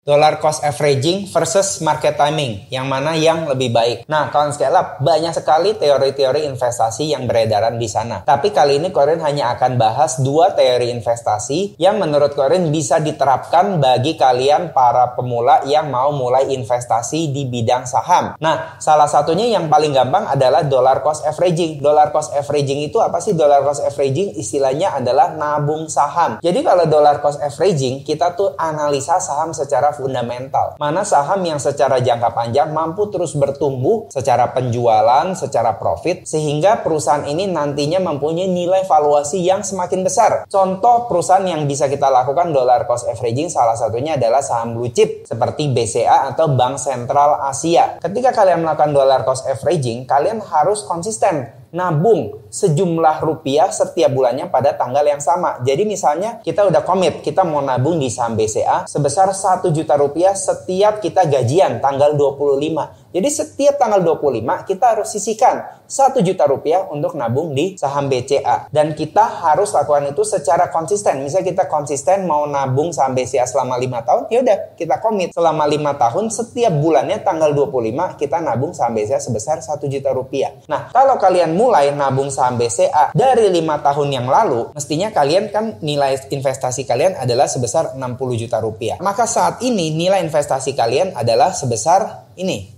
Dollar cost averaging versus market timing, yang mana yang lebih baik. Nah, kawan scale up, banyak sekali teori-teori investasi yang beredaran di sana. Tapi kali ini Korin hanya akan bahas 2 teori investasi yang menurut Korin bisa diterapkan bagi kalian para pemula yang mau mulai investasi di bidang saham. Nah, salah satunya yang paling gampang adalah dollar cost averaging. Dollar cost averaging itu apa sih? Dollar cost averaging istilahnya adalah nabung saham. Jadi kalau dollar cost averaging, kita tuh analisa saham secara fundamental. Mana saham yang secara jangka panjang mampu terus bertumbuh secara penjualan, secara profit, sehingga perusahaan ini nantinya mempunyai nilai valuasi yang semakin besar. Contoh perusahaan yang bisa kita lakukan dollar cost averaging salah satunya adalah saham blue chip seperti BCA atau Bank Sentral Asia. Ketika kalian melakukan dollar cost averaging, kalian harus konsisten nabung sejumlah rupiah setiap bulannya pada tanggal yang sama. Jadi misalnya kita udah komit, kita mau nabung di saham BCA sebesar 1 juta rupiah setiap kita gajian tanggal 25. Jadi setiap tanggal 25 kita harus sisihkan 1 juta rupiah untuk nabung di saham BCA. Dan kita harus lakukan itu secara konsisten. Misalnya kita konsisten mau nabung saham BCA selama 5 tahun, ya udah kita komit selama 5 tahun setiap bulannya tanggal 25 kita nabung saham BCA sebesar 1 juta rupiah. Nah, kalau kalian mulai nabung saham BCA dari 5 tahun yang lalu, mestinya kalian kan nilai investasi kalian adalah sebesar 60 juta rupiah. Maka saat ini nilai investasi kalian adalah sebesar ini.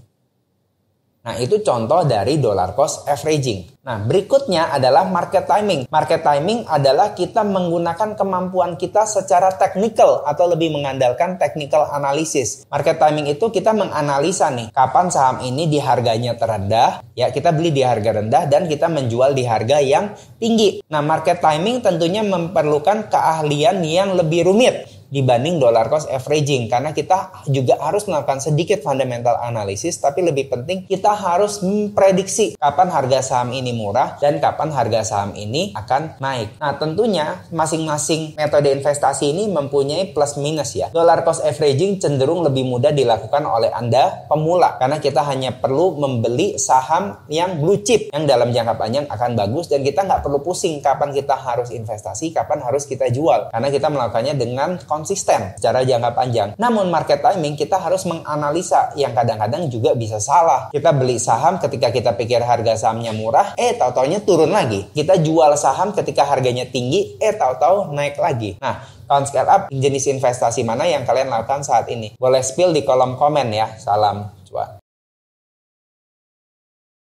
Nah, itu contoh dari dollar cost averaging. Nah, berikutnya adalah market timing. Market timing adalah kita menggunakan kemampuan kita secara teknikal atau lebih mengandalkan technical analysis. Market timing itu kita menganalisa nih, kapan saham ini di harganya terendah, ya kita beli di harga rendah dan kita menjual di harga yang tinggi. Nah, market timing tentunya memerlukan keahlian yang lebih rumit dibanding dollar cost averaging, karena kita juga harus melakukan sedikit fundamental analysis, tapi lebih penting kita harus memprediksi kapan harga saham ini murah dan kapan harga saham ini akan naik. Nah, tentunya masing-masing metode investasi ini mempunyai plus minus ya. Dollar cost averaging cenderung lebih mudah dilakukan oleh Anda pemula, karena kita hanya perlu membeli saham yang blue chip yang dalam jangka panjang akan bagus, dan kita nggak perlu pusing kapan kita harus investasi, kapan harus kita jual, karena kita melakukannya dengan konsisten secara jangka panjang. Namun market timing kita harus menganalisa yang kadang-kadang juga bisa salah. Kita beli saham ketika kita pikir harga sahamnya murah, tahu-taunya turun lagi. Kita jual saham ketika harganya tinggi, tahu-tahu naik lagi. Nah, kawan scale up, jenis investasi mana yang kalian lakukan saat ini? Boleh spill di kolom komen ya. Salam cuan.